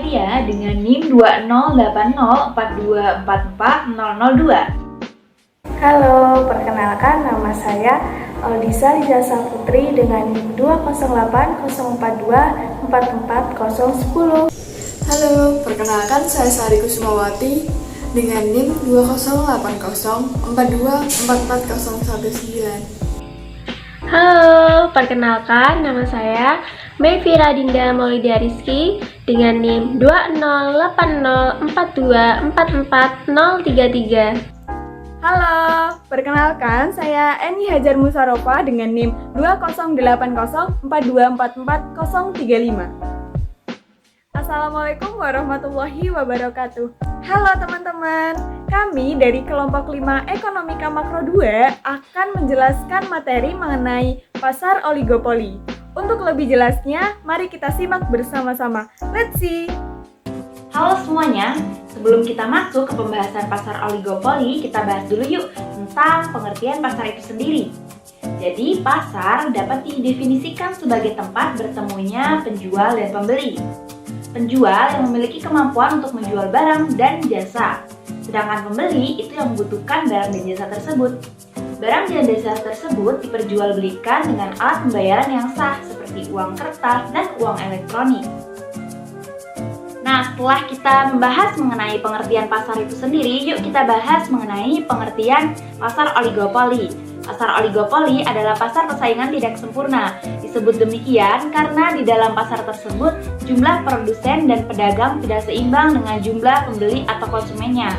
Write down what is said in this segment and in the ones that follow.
Fatia dengan NIM 20804244002. Halo, perkenalkan nama saya Aldisa Liza Saputri dengan NIM 20804244010. Halo, perkenalkan saya Sari Kusumawati dengan NIM 20804244019. Halo, perkenalkan nama saya Mayfira Dinda Maulidia Rizky dengan NIM 20804244033. Halo, perkenalkan saya Eni Hajar Musarofa dengan NIM 20804244035. Assalamualaikum warahmatullahi wabarakatuh. Halo teman-teman, kami dari kelompok 5 Ekonomika Makro 2 akan menjelaskan materi mengenai pasar oligopoli. Untuk lebih jelasnya, mari kita simak bersama-sama. Let's see! Halo semuanya, sebelum kita masuk ke pembahasan pasar oligopoli, kita bahas dulu yuk tentang pengertian pasar itu sendiri. Jadi, pasar dapat didefinisikan sebagai tempat bertemunya penjual dan pembeli. Penjual yang memiliki kemampuan untuk menjual barang dan jasa, sedangkan pembeli itu yang membutuhkan barang dan jasa tersebut. Barang dan jasa tersebut diperjualbelikan dengan alat pembayaran yang sah seperti uang kertas dan uang elektronik. Nah, setelah kita membahas mengenai pengertian pasar itu sendiri, yuk kita bahas mengenai pengertian pasar oligopoli. Pasar oligopoli adalah pasar persaingan tidak sempurna. Disebut demikian karena di dalam pasar tersebut jumlah produsen dan pedagang tidak seimbang dengan jumlah pembeli atau konsumennya.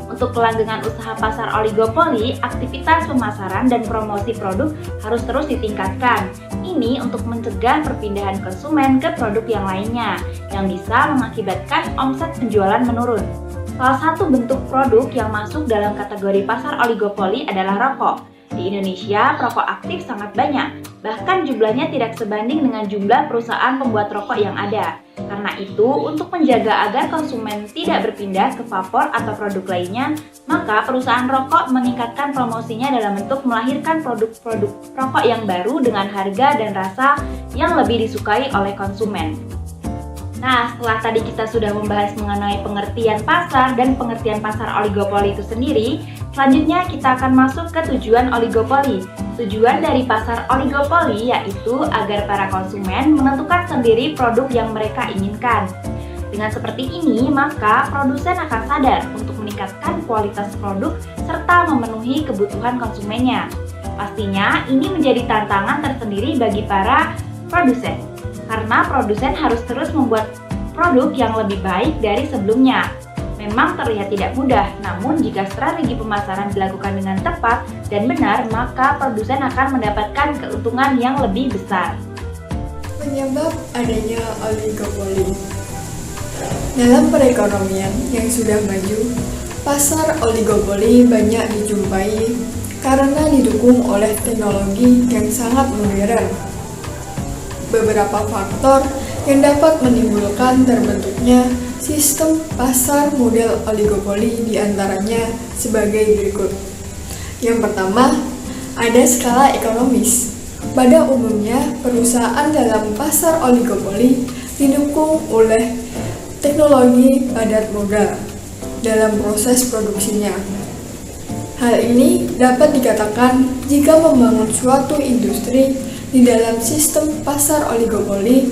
Untuk kelanggengan usaha pasar oligopoli, aktivitas pemasaran dan promosi produk harus terus ditingkatkan. Ini untuk mencegah perpindahan konsumen ke produk yang lainnya, yang bisa mengakibatkan omset penjualan menurun. Salah satu bentuk produk yang masuk dalam kategori pasar oligopoli adalah rokok. Di Indonesia, perokok aktif sangat banyak, bahkan jumlahnya tidak sebanding dengan jumlah perusahaan pembuat rokok yang ada. Karena itu, untuk menjaga agar konsumen tidak berpindah ke vapor atau produk lainnya, maka perusahaan rokok meningkatkan promosinya dalam bentuk melahirkan produk-produk rokok yang baru dengan harga dan rasa yang lebih disukai oleh konsumen. Nah, setelah tadi kita sudah membahas mengenai pengertian pasar dan pengertian pasar oligopoli itu sendiri, selanjutnya kita akan masuk ke tujuan oligopoli. Tujuan dari pasar oligopoli yaitu agar para konsumen menentukan sendiri produk yang mereka inginkan. Dengan seperti ini, maka produsen akan sadar untuk meningkatkan kualitas produk serta memenuhi kebutuhan konsumennya. Pastinya ini menjadi tantangan tersendiri bagi para produsen. Karena produsen harus terus membuat produk yang lebih baik dari sebelumnya. Memang terlihat tidak mudah, namun jika strategi pemasaran dilakukan dengan tepat dan benar, maka produsen akan mendapatkan keuntungan yang lebih besar. Penyebab adanya oligopoli. Dalam perekonomian yang sudah maju, pasar oligopoli banyak dijumpai karena didukung oleh teknologi yang sangat modern. Beberapa faktor yang dapat menimbulkan terbentuknya sistem pasar model oligopoli diantaranya sebagai berikut. Yang pertama, ada skala ekonomis. Pada umumnya, perusahaan dalam pasar oligopoli didukung oleh teknologi padat modal dalam proses produksinya. Hal ini dapat dikatakan jika membangun suatu industri di dalam sistem pasar oligopoli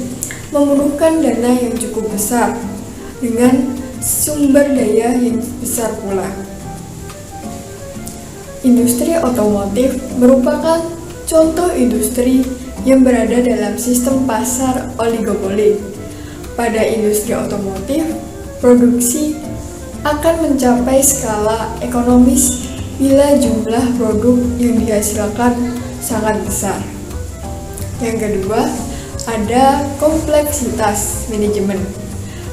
memerlukan dana yang cukup besar dengan sumber daya yang besar pula. Industri otomotif merupakan contoh industri yang berada dalam sistem pasar oligopoli. Pada industri otomotif, produksi akan mencapai skala ekonomis bila jumlah produk yang dihasilkan sangat besar. Yang kedua, ada kompleksitas manajemen.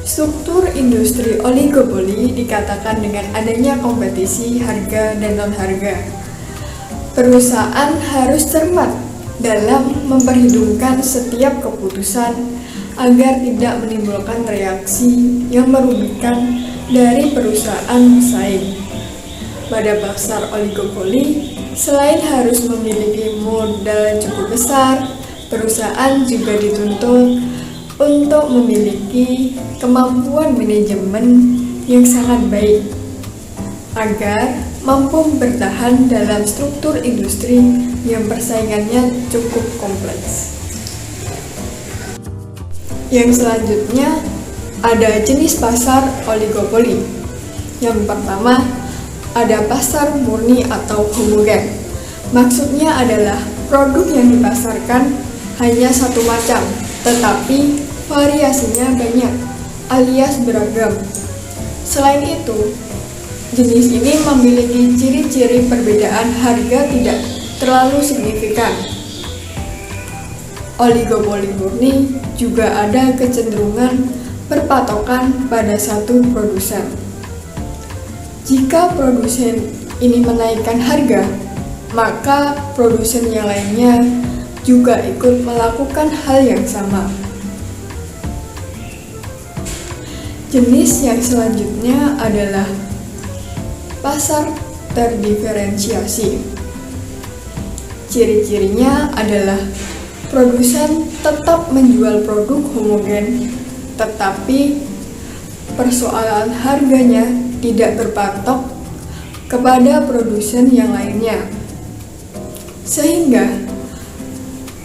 Struktur industri oligopoli dikatakan dengan adanya kompetisi harga dan non-harga. Perusahaan harus cermat dalam memperhitungkan setiap keputusan agar tidak menimbulkan reaksi yang merugikan dari perusahaan pesaing. Pada pasar oligopoli, selain harus memiliki modal cukup besar, perusahaan juga dituntut untuk memiliki kemampuan manajemen yang sangat baik agar mampu bertahan dalam struktur industri yang persaingannya cukup kompleks. Yang selanjutnya ada jenis pasar oligopoli. Yang pertama ada pasar murni atau homogen. Maksudnya adalah produk yang dipasarkan hanya satu macam, tetapi variasinya banyak alias beragam. Selain itu, jenis ini memiliki ciri-ciri perbedaan harga tidak terlalu signifikan. Oligopoli murni juga ada kecenderungan berpatokan pada satu produsen. Jika produsen ini menaikkan harga, maka produsen yang lainnya juga ikut melakukan hal yang sama. Jenis yang selanjutnya adalah pasar terdiferensiasi. Ciri-cirinya adalah produsen tetap menjual produk homogen, tetapi persoalan harganya tidak berpatok kepada produsen yang lainnya, sehingga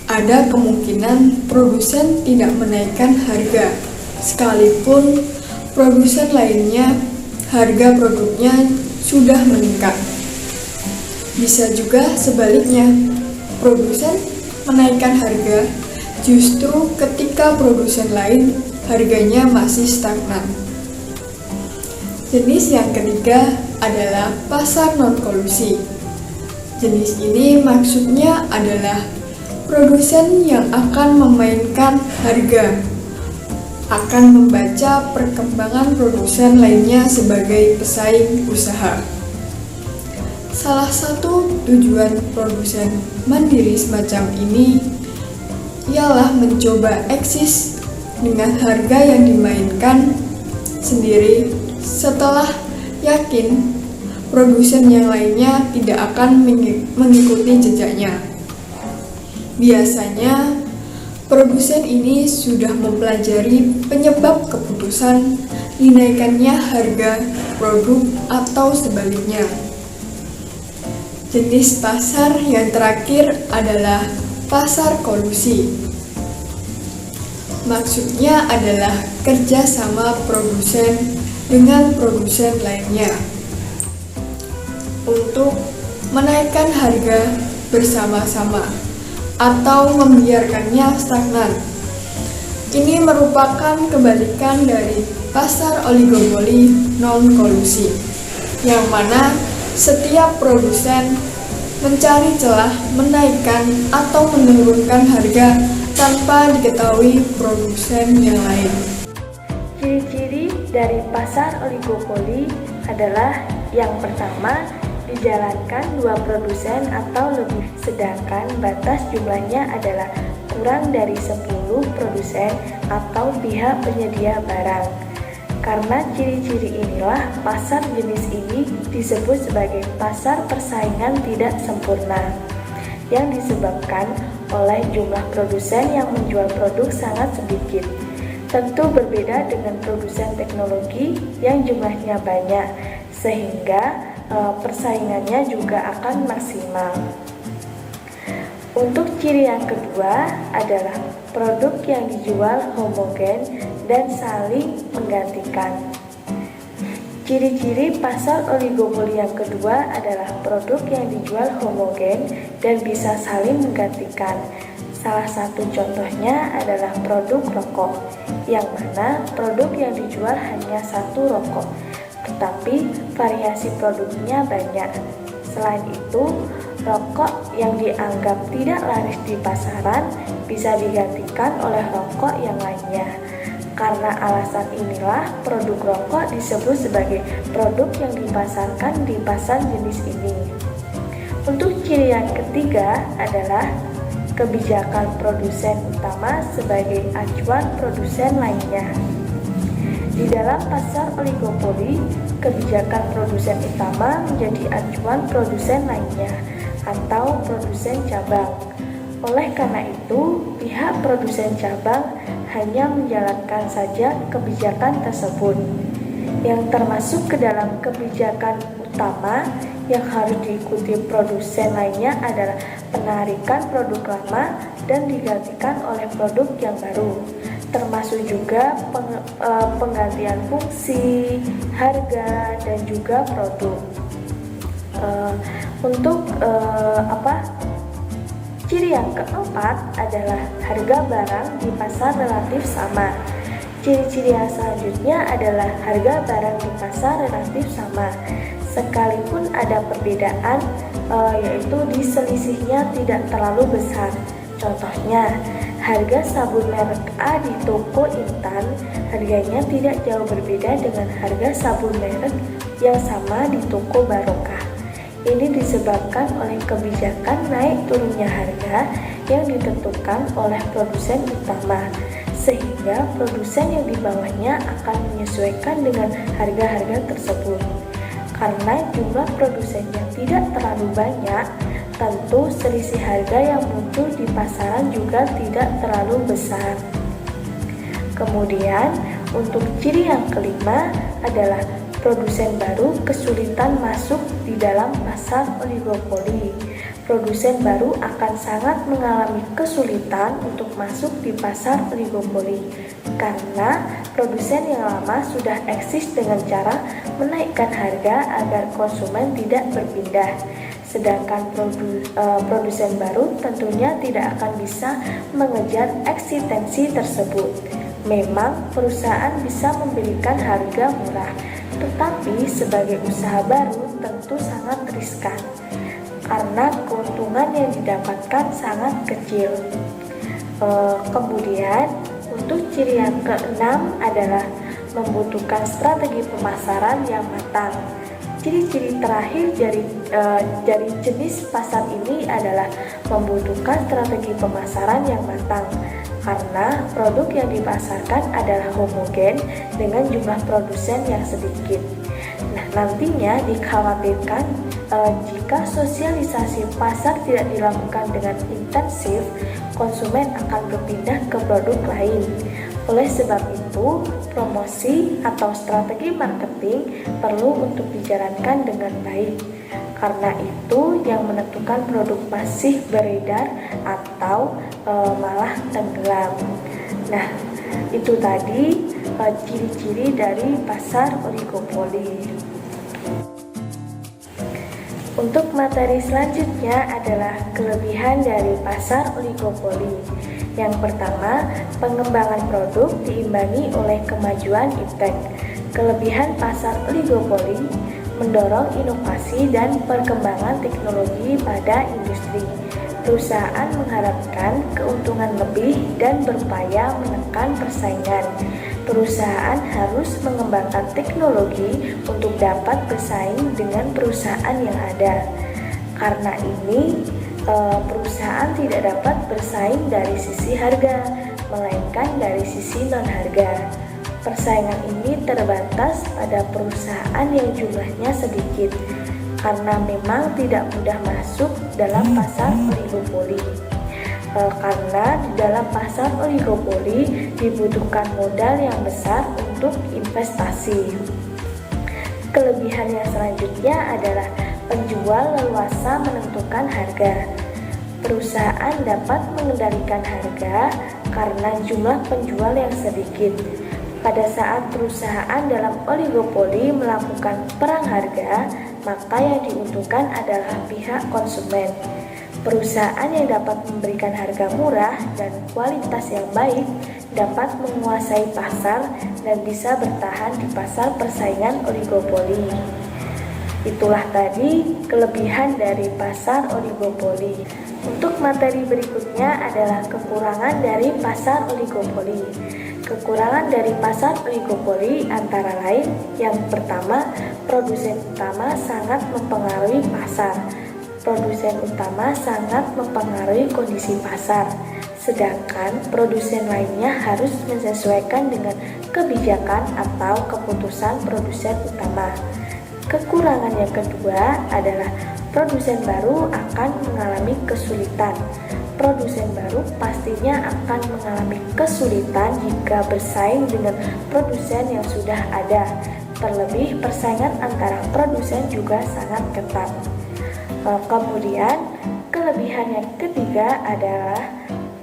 ada kemungkinan produsen tidak menaikkan harga, sekalipun produsen lainnya harga produknya sudah meningkat. Bisa juga sebaliknya, produsen menaikkan harga justru ketika produsen lain harganya masih stagnan. Jenis yang ketiga adalah pasar non-kolusi. Jenis ini maksudnya adalah produsen yang akan memainkan harga, akan membaca perkembangan produsen lainnya sebagai pesaing usaha. Salah satu tujuan produsen mandiri semacam ini ialah mencoba eksis dengan harga yang dimainkan sendiri setelah yakin produsen yang lainnya tidak akan mengikuti jejaknya. Biasanya, produsen ini sudah mempelajari penyebab keputusan dinaikannya harga produk atau sebaliknya. Jenis pasar yang terakhir adalah pasar kolusi. Maksudnya adalah kerjasama produsen dengan produsen lainnya untuk menaikkan harga bersama-sama atau membiarkannya stagnan. Ini merupakan kebalikan dari pasar oligopoli non-kolusi, yang mana setiap produsen mencari celah menaikkan atau menurunkan harga tanpa diketahui produsen yang lain. Ciri-ciri dari pasar oligopoli adalah yang pertama, dijalankan dua produsen atau lebih, sedangkan batas jumlahnya adalah kurang dari 10 produsen atau pihak penyedia barang. Karena ciri-ciri inilah, pasar jenis ini disebut sebagai pasar persaingan tidak sempurna, yang disebabkan oleh jumlah produsen yang menjual produk sangat sedikit. Tentu berbeda dengan produsen teknologi yang jumlahnya banyak, sehingga persaingannya juga akan maksimal. Untuk ciri yang kedua adalah produk yang dijual homogen dan saling menggantikan. Ciri-ciri pasar oligopoli yang kedua adalah produk yang dijual homogen dan bisa saling menggantikan. Salah satu contohnya adalah produk rokok, yang mana produk yang dijual hanya satu rokok, tetapi variasi produknya banyak. Selain itu, rokok yang dianggap tidak laris di pasaran bisa digantikan oleh rokok yang lainnya. Karena alasan inilah, produk rokok disebut sebagai produk yang dipasarkan di pasar jenis ini. Untuk ciri yang ketiga adalah kebijakan produsen utama sebagai acuan produsen lainnya. Di dalam pasar oligopoli, kebijakan produsen utama menjadi acuan produsen lainnya atau produsen cabang. Oleh karena itu, pihak produsen cabang hanya menjalankan saja kebijakan tersebut. Yang termasuk ke dalam kebijakan utama yang harus diikuti produsen lainnya adalah penarikan produk lama dan digantikan oleh produk yang baru, termasuk juga penggantian fungsi, harga, dan juga produk. Ciri yang keempat adalah harga barang di pasar relatif sama. Ciri-ciri yang selanjutnya adalah harga barang di pasar relatif sama, sekalipun ada perbedaan, yaitu di selisihnya tidak terlalu besar. Contohnya, harga sabun merek A di toko Intan harganya tidak jauh berbeda dengan harga sabun merek yang sama di toko Barokah. Ini disebabkan oleh kebijakan naik turunnya harga yang ditentukan oleh produsen utama, sehingga produsen yang di bawahnya akan menyesuaikan dengan harga-harga tersebut. Karena jumlah produsen yang tidak terlalu banyak, tentu selisih harga yang muncul di pasaran juga tidak terlalu besar. Kemudian, untuk ciri yang kelima adalah produsen baru kesulitan masuk di dalam pasar oligopoli. Produsen baru akan sangat mengalami kesulitan untuk masuk di pasar oligopoli karena produsen yang lama sudah eksis dengan cara menaikkan harga agar konsumen tidak berpindah. Sedangkan produsen baru tentunya tidak akan bisa mengejar eksistensi tersebut. Memang perusahaan bisa memberikan harga murah, tetapi sebagai usaha baru tentu sangat riskan karena keuntungan yang didapatkan sangat kecil. Kemudian untuk ciri yang keenam adalah membutuhkan strategi pemasaran yang matang. Ciri-ciri terakhir dari jenis pasar ini adalah membutuhkan strategi pemasaran yang matang karena produk yang dipasarkan adalah homogen dengan jumlah produsen yang sedikit. Nah, nantinya dikhawatirkan jika sosialisasi pasar tidak dilakukan dengan intensif, konsumen akan berpindah ke produk lain. Oleh sebab itu, promosi atau strategi marketing perlu untuk dijalankan dengan baik. Karena itu yang menentukan produk masih beredar atau malah tenggelam. Nah, itu tadi ciri-ciri dari pasar oligopoli. Untuk materi selanjutnya adalah kelebihan dari pasar oligopoli. Yang pertama, pengembangan produk diimbangi oleh kemajuan iptek. Kelebihan pasar oligopoli mendorong inovasi dan perkembangan teknologi pada industri. Perusahaan mengharapkan keuntungan lebih dan berupaya menekan persaingan. Perusahaan harus mengembangkan teknologi untuk dapat bersaing dengan perusahaan yang ada. Karena ini, perusahaan tidak dapat bersaing dari sisi harga, melainkan dari sisi non-harga. Persaingan ini terbatas pada perusahaan yang jumlahnya sedikit, karena memang tidak mudah masuk dalam pasar oligopoli. Karena di dalam pasar oligopoli dibutuhkan modal yang besar untuk investasi. Kelebihan yang selanjutnya adalah penjual leluasa menentukan harga. Perusahaan dapat mengendalikan harga karena jumlah penjual yang sedikit. Pada saat perusahaan dalam oligopoli melakukan perang harga, maka yang diuntungkan adalah pihak konsumen. Perusahaan yang dapat memberikan harga murah dan kualitas yang baik dapat menguasai pasar dan bisa bertahan di pasar persaingan oligopoli. Itulah tadi kelebihan dari pasar oligopoli. Untuk materi berikutnya adalah kekurangan dari pasar oligopoli. Kekurangan dari pasar oligopoli antara lain, yang pertama, produsen utama sangat mempengaruhi pasar. Produsen utama sangat mempengaruhi kondisi pasar, sedangkan produsen lainnya harus menyesuaikan dengan kebijakan atau keputusan produsen utama. Kekurangan yang kedua adalah produsen baru akan mengalami kesulitan. Produsen baru pastinya akan mengalami kesulitan jika bersaing dengan produsen yang sudah ada. Terlebih persaingan antara produsen juga sangat ketat. Kemudian kelebihan yang ketiga adalah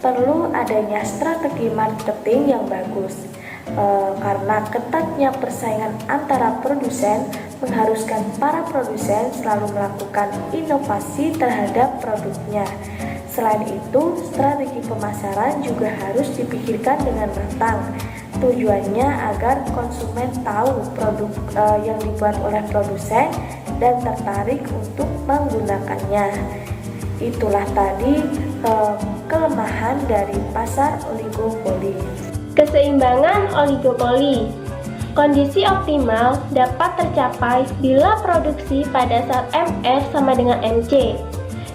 perlu adanya strategi marketing yang bagus. Karena ketatnya persaingan antara produsen mengharuskan para produsen selalu melakukan inovasi terhadap produknya. Selain itu, strategi pemasaran juga harus dipikirkan dengan matang. Tujuannya agar konsumen tahu produk yang dibuat oleh produsen dan tertarik untuk menggunakannya. Itulah tadi kelemahan dari pasar oligopoli. Keseimbangan oligopoli. Kondisi optimal dapat tercapai bila produksi pada saat MR sama dengan MC.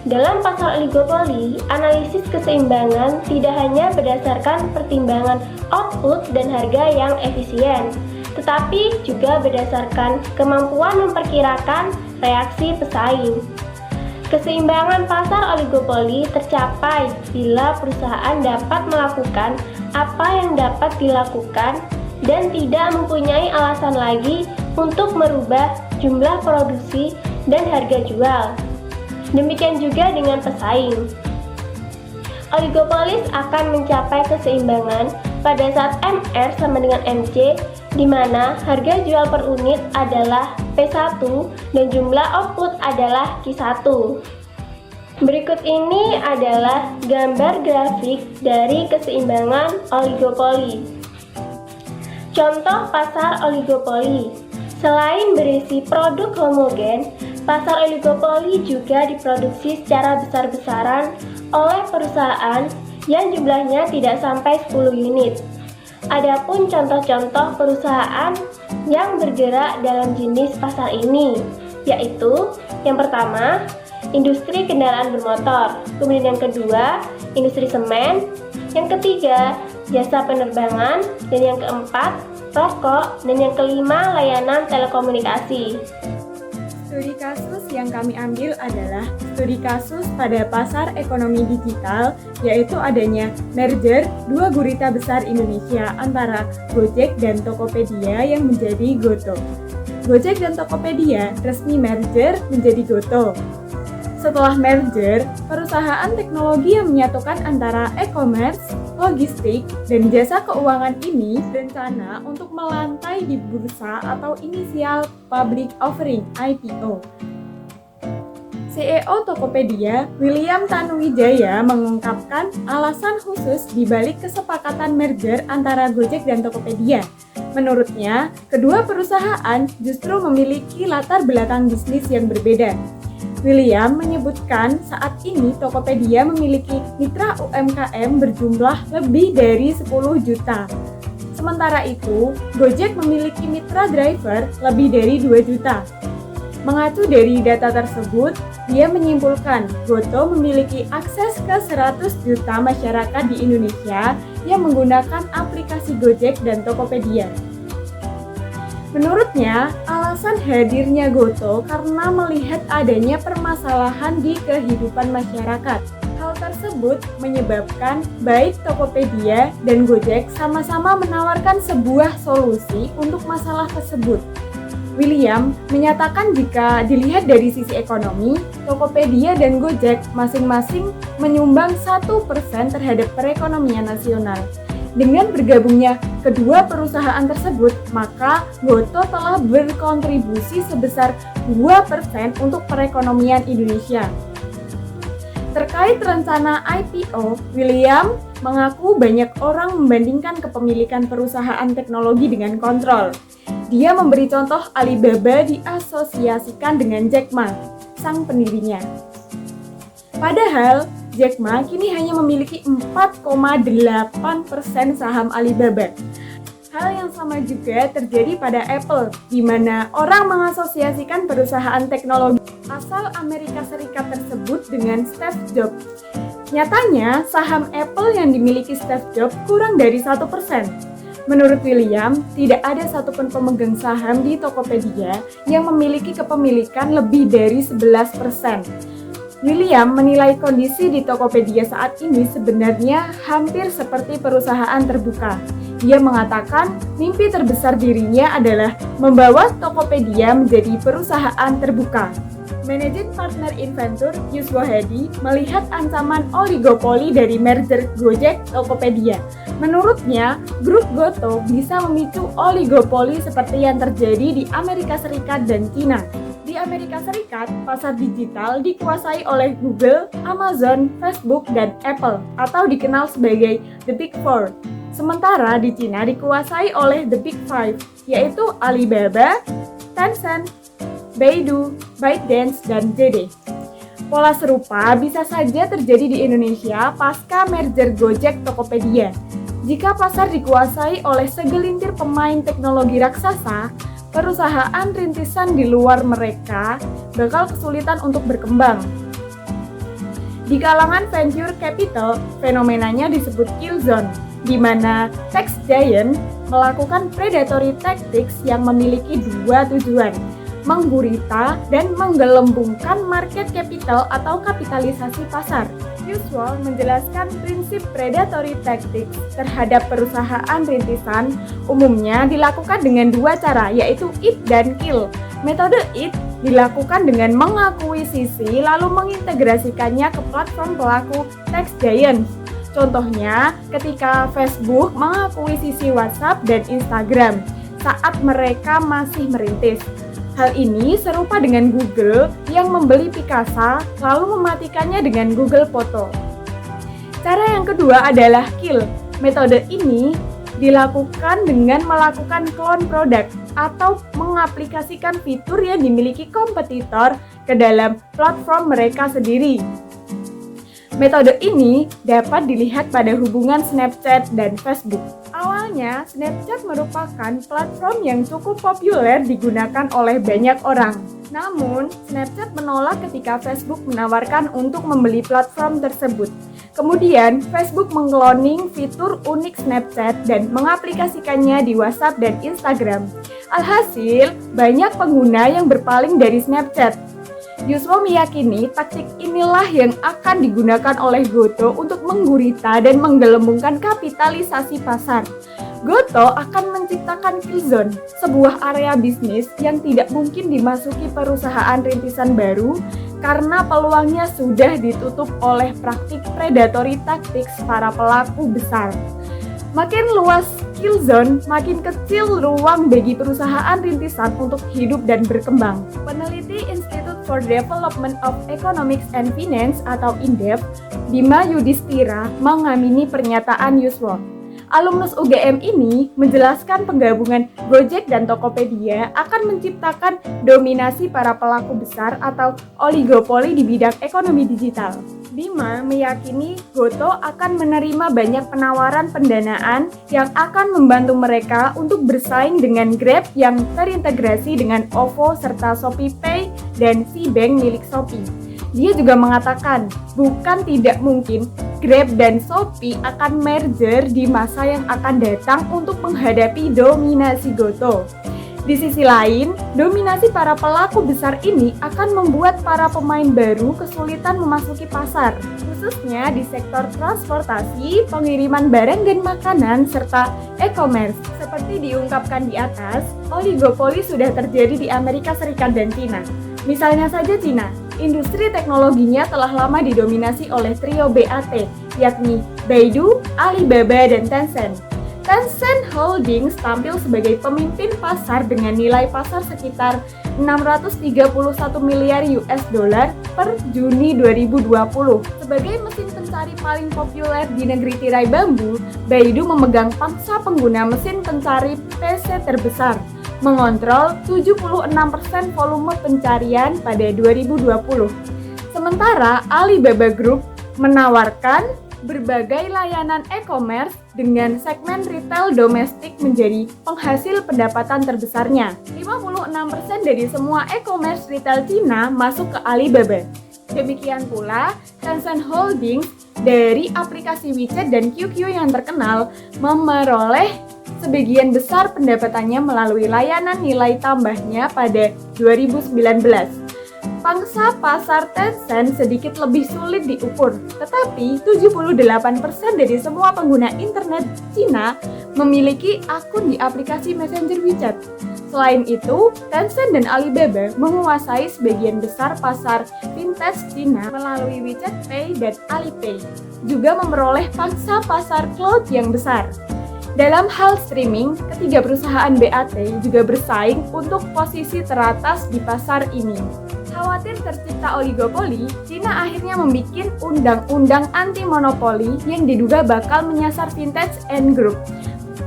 Dalam pasar oligopoli, analisis keseimbangan tidak hanya berdasarkan pertimbangan output dan harga yang efisien, tetapi juga berdasarkan kemampuan memperkirakan reaksi pesaing. Keseimbangan pasar oligopoli tercapai bila perusahaan dapat melakukan apa yang dapat dilakukan dan tidak mempunyai alasan lagi untuk merubah jumlah produksi dan harga jual. Demikian juga dengan pesaing. Oligopolis akan mencapai keseimbangan pada saat MR sama dengan MC, di mana harga jual per unit adalah P1 dan jumlah output adalah Q1. Berikut ini adalah gambar grafik dari keseimbangan oligopoli. Contoh pasar oligopoli. Selain berisi produk homogen, pasar oligopoli juga diproduksi secara besar-besaran oleh perusahaan yang jumlahnya tidak sampai 10 unit. Adapun contoh-contoh perusahaan yang bergerak dalam jenis pasar ini, yaitu yang pertama, industri kendaraan bermotor, kemudian yang kedua, industri semen, yang ketiga, jasa penerbangan, dan yang keempat, rokok, dan yang kelima, layanan telekomunikasi. Studi kasus yang kami ambil adalah studi kasus pada pasar ekonomi digital, yaitu adanya merger dua gurita besar Indonesia antara Gojek dan Tokopedia yang menjadi Goto. Gojek dan Tokopedia resmi merger menjadi Goto. Setelah merger, perusahaan teknologi yang menyatukan antara e-commerce, logistik, dan jasa keuangan ini berencana untuk melantai di bursa atau inisial public offering (IPO). CEO Tokopedia, William Tanuwijaya, mengungkapkan alasan khusus di balik kesepakatan merger antara Gojek dan Tokopedia. Menurutnya, kedua perusahaan justru memiliki latar belakang bisnis yang berbeda. William menyebutkan saat ini Tokopedia memiliki mitra UMKM berjumlah lebih dari 10 juta. Sementara itu, Gojek memiliki mitra driver lebih dari 2 juta. Mengacu dari data tersebut, dia menyimpulkan Goto memiliki akses ke 100 juta masyarakat di Indonesia yang menggunakan aplikasi Gojek dan Tokopedia. Menurutnya, alasan hadirnya Goto karena melihat adanya permasalahan di kehidupan masyarakat. Hal tersebut menyebabkan baik Tokopedia dan Gojek sama-sama menawarkan sebuah solusi untuk masalah tersebut. William menyatakan jika dilihat dari sisi ekonomi, Tokopedia dan Gojek masing-masing menyumbang 1% terhadap perekonomian nasional. Dengan bergabungnya kedua perusahaan tersebut, maka Goto telah berkontribusi sebesar 2% untuk perekonomian Indonesia. Terkait rencana IPO, William mengaku banyak orang membandingkan kepemilikan perusahaan teknologi dengan kontrol. Dia memberi contoh Alibaba diasosiasikan dengan Jack Ma, sang pendirinya. Padahal, Jack Ma kini hanya memiliki 4,8% saham Alibaba. Hal yang sama juga terjadi pada Apple, di mana orang mengasosiasikan perusahaan teknologi asal Amerika Serikat tersebut dengan Steve Jobs. Nyatanya, saham Apple yang dimiliki Steve Jobs kurang dari 1%. Menurut William, tidak ada satupun pemegang saham di Tokopedia yang memiliki kepemilikan lebih dari 11%. William menilai kondisi di Tokopedia saat ini sebenarnya hampir seperti perusahaan terbuka. Dia mengatakan mimpi terbesar dirinya adalah membawa Tokopedia menjadi perusahaan terbuka. Managing Partner Inventur Yuswo Hadi melihat ancaman oligopoli dari merger Gojek Tokopedia. Menurutnya, grup Goto bisa memicu oligopoli seperti yang terjadi di Amerika Serikat dan Cina. Di Amerika Serikat, pasar digital dikuasai oleh Google, Amazon, Facebook, dan Apple atau dikenal sebagai The Big Four. Sementara di Cina dikuasai oleh The Big Five, yaitu Alibaba, Tencent, Baidu, ByteDance, dan JD. Pola serupa bisa saja terjadi di Indonesia pasca merger Gojek Tokopedia. Jika pasar dikuasai oleh segelintir pemain teknologi raksasa, perusahaan rintisan di luar mereka bakal kesulitan untuk berkembang. Di kalangan venture capital, fenomenanya disebut kill zone, di mana tech giant melakukan predatory tactics yang memiliki dua tujuan, menggurita dan menggelembungkan market capital atau kapitalisasi pasar. Yuswo menjelaskan prinsip predatory tactics terhadap perusahaan rintisan umumnya dilakukan dengan dua cara, yaitu eat dan kill. Metode eat dilakukan dengan mengakuisisi lalu mengintegrasikannya ke platform pelaku tech giants. Contohnya, ketika Facebook mengakuisisi WhatsApp dan Instagram saat mereka masih merintis. Hal ini serupa dengan Google yang membeli Picasa lalu mematikannya dengan Google Foto. Cara yang kedua adalah kill. Metode ini dilakukan dengan melakukan clone produk atau mengaplikasikan fitur yang dimiliki kompetitor ke dalam platform mereka sendiri. Metode ini dapat dilihat pada hubungan Snapchat dan Facebook. Awalnya, Snapchat merupakan platform yang cukup populer digunakan oleh banyak orang. Namun, Snapchat menolak ketika Facebook menawarkan untuk membeli platform tersebut. Kemudian, Facebook mengkloning fitur unik Snapchat dan mengaplikasikannya di WhatsApp dan Instagram. Alhasil, banyak pengguna yang berpaling dari Snapchat. Yuswo meyakini taktik inilah yang akan digunakan oleh Goto untuk menggurita dan menggelembungkan kapitalisasi pasar. Goto akan menciptakan kill zone, sebuah area bisnis yang tidak mungkin dimasuki perusahaan rintisan baru karena peluangnya sudah ditutup oleh praktik predatory tactics para pelaku besar. Makin luas kill zone, makin kecil ruang bagi perusahaan rintisan untuk hidup dan berkembang. Peneliti Institute for Development of Economics and Finance atau INDEF, Bima Yudhistira, mengamini pernyataan Yuswo. Alumnus UGM ini menjelaskan penggabungan Gojek dan Tokopedia akan menciptakan dominasi para pelaku besar atau oligopoli di bidang ekonomi digital. Bima meyakini Goto akan menerima banyak penawaran pendanaan yang akan membantu mereka untuk bersaing dengan Grab yang terintegrasi dengan OVO serta ShopeePay dan Cbank milik Shopee. Dia juga mengatakan, bukan tidak mungkin Grab dan Shopee akan merger di masa yang akan datang untuk menghadapi dominasi Goto. Di sisi lain, dominasi para pelaku besar ini akan membuat para pemain baru kesulitan memasuki pasar, khususnya di sektor transportasi, pengiriman barang dan makanan, serta e-commerce. Seperti diungkapkan di atas, oligopoli sudah terjadi di Amerika Serikat dan Cina. Misalnya saja Cina, industri teknologinya telah lama didominasi oleh trio BAT, yakni Baidu, Alibaba, dan Tencent. Tencent Holdings tampil sebagai pemimpin pasar dengan nilai pasar sekitar 631 miliar US dollar per Juni 2020. Sebagai mesin pencari paling populer di negeri tirai bambu, Baidu memegang pangsa pengguna mesin pencari PC terbesar, mengontrol 76% volume pencarian pada 2020. Sementara Alibaba Group menawarkan berbagai layanan e-commerce dengan segmen retail domestik menjadi penghasil pendapatan terbesarnya. 56% dari semua e-commerce retail Cina masuk ke Alibaba. Demikian pula, Tencent Holdings dari aplikasi WeChat dan QQ yang terkenal memperoleh sebagian besar pendapatannya melalui layanan nilai tambahnya pada 2019. Pangsa pasar Tencent sedikit lebih sulit diukur, tetapi 78% dari semua pengguna internet Cina memiliki akun di aplikasi Messenger WeChat. Selain itu, Tencent dan Alibaba menguasai sebagian besar pasar fintech Cina melalui WeChat Pay dan Alipay, juga memperoleh pangsa pasar cloud yang besar. Dalam hal streaming, ketiga perusahaan BAT juga bersaing untuk posisi teratas di pasar ini. Khawatir tercipta oligopoli, Cina akhirnya membuat undang-undang anti-monopoli yang diduga bakal menyasar fintech Ant Group,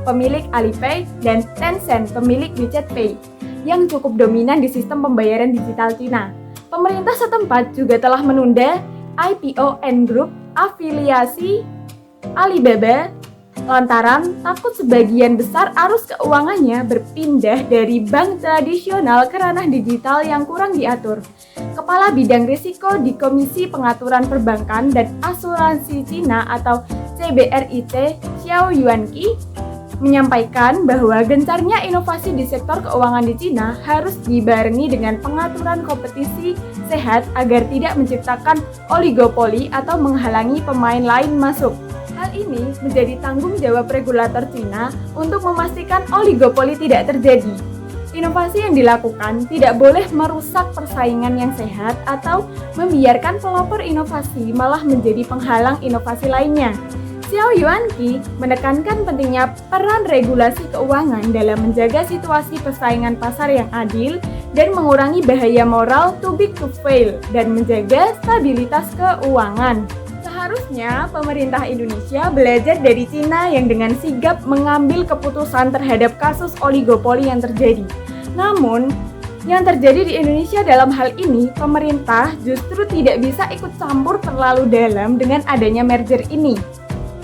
pemilik Alipay, dan Tencent, pemilik WeChat Pay, yang cukup dominan di sistem pembayaran digital Cina. Pemerintah setempat juga telah menunda IPO Ant Group, afiliasi Alibaba, lantaran takut sebagian besar arus keuangannya berpindah dari bank tradisional ke ranah digital yang kurang diatur. Kepala Bidang Risiko di Komisi Pengaturan Perbankan dan Asuransi Cina atau CBRIC, Xiao Yuanqi, menyampaikan bahwa gencarnya inovasi di sektor keuangan di Cina harus dibarengi dengan pengaturan kompetisi sehat agar tidak menciptakan oligopoli atau menghalangi pemain lain masuk. Hal ini menjadi tanggung jawab regulator Cina untuk memastikan oligopoli tidak terjadi. Inovasi yang dilakukan tidak boleh merusak persaingan yang sehat atau membiarkan pelopor inovasi malah menjadi penghalang inovasi lainnya. Xiao Yuanqi menekankan pentingnya peran regulasi keuangan dalam menjaga situasi persaingan pasar yang adil dan mengurangi bahaya moral too big to fail dan menjaga stabilitas keuangan. Seharusnya pemerintah Indonesia belajar dari Cina yang dengan sigap mengambil keputusan terhadap kasus oligopoli yang terjadi. Namun, yang terjadi di Indonesia dalam hal ini, pemerintah justru tidak bisa ikut campur terlalu dalam dengan adanya merger ini.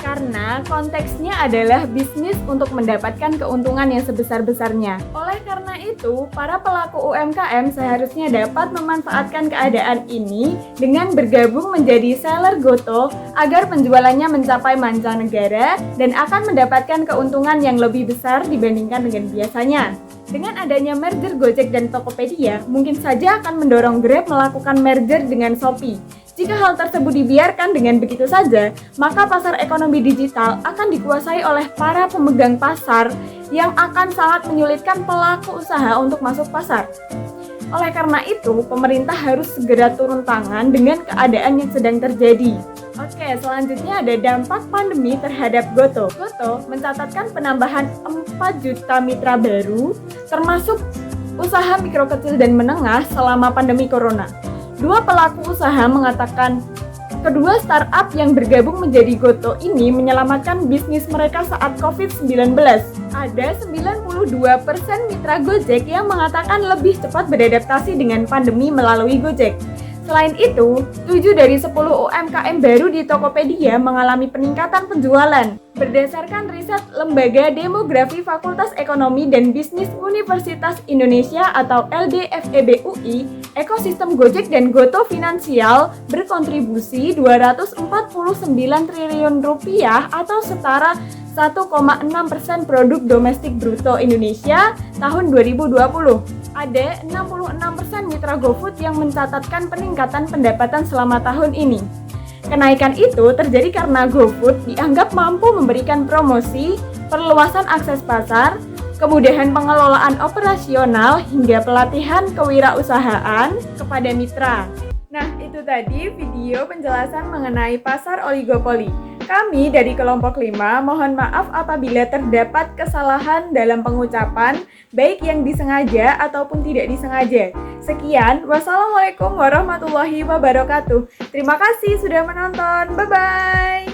Karena konteksnya adalah bisnis untuk mendapatkan keuntungan yang sebesar-besarnya. Oleh karena itu, para pelaku UMKM seharusnya dapat memanfaatkan keadaan ini dengan bergabung menjadi seller GoTo agar penjualannya mencapai mancanegara dan akan mendapatkan keuntungan yang lebih besar dibandingkan dengan biasanya. Dengan adanya merger Gojek dan Tokopedia, mungkin saja akan mendorong Grab melakukan merger dengan Shopee. Jika hal tersebut dibiarkan dengan begitu saja, maka pasar ekonomi digital akan dikuasai oleh para pemegang pasar yang akan sangat menyulitkan pelaku usaha untuk masuk pasar. Oleh karena itu, pemerintah harus segera turun tangan dengan keadaan yang sedang terjadi. Oke, selanjutnya ada dampak pandemi terhadap GoTo. GoTo mencatatkan penambahan 4 juta mitra baru, termasuk usaha mikro kecil dan menengah selama pandemi corona. Dua pelaku usaha mengatakan kedua startup yang bergabung menjadi GoTo ini menyelamatkan bisnis mereka saat COVID-19. Ada 92% mitra Gojek yang mengatakan lebih cepat beradaptasi dengan pandemi melalui Gojek. Selain itu, 7 dari 10 UMKM baru di Tokopedia mengalami peningkatan penjualan. Berdasarkan riset Lembaga Demografi Fakultas Ekonomi dan Bisnis Universitas Indonesia atau LDFEB UI, ekosistem Gojek dan GoTo Finansial berkontribusi 249 triliun rupiah atau setara 1,6% produk domestik bruto Indonesia tahun 2020. Ada 66% mitra GoFood yang mencatatkan peningkatan pendapatan selama tahun ini. Kenaikan itu terjadi karena GoFood dianggap mampu memberikan promosi, perluasan akses pasar, kemudahan pengelolaan operasional, hingga pelatihan kewirausahaan kepada mitra. Nah, itu tadi video penjelasan mengenai pasar oligopoli. Kami dari kelompok 5 mohon maaf apabila terdapat kesalahan dalam pengucapan, baik yang disengaja ataupun tidak disengaja. Sekian, wassalamualaikum warahmatullahi wabarakatuh. Terima kasih sudah menonton, bye-bye.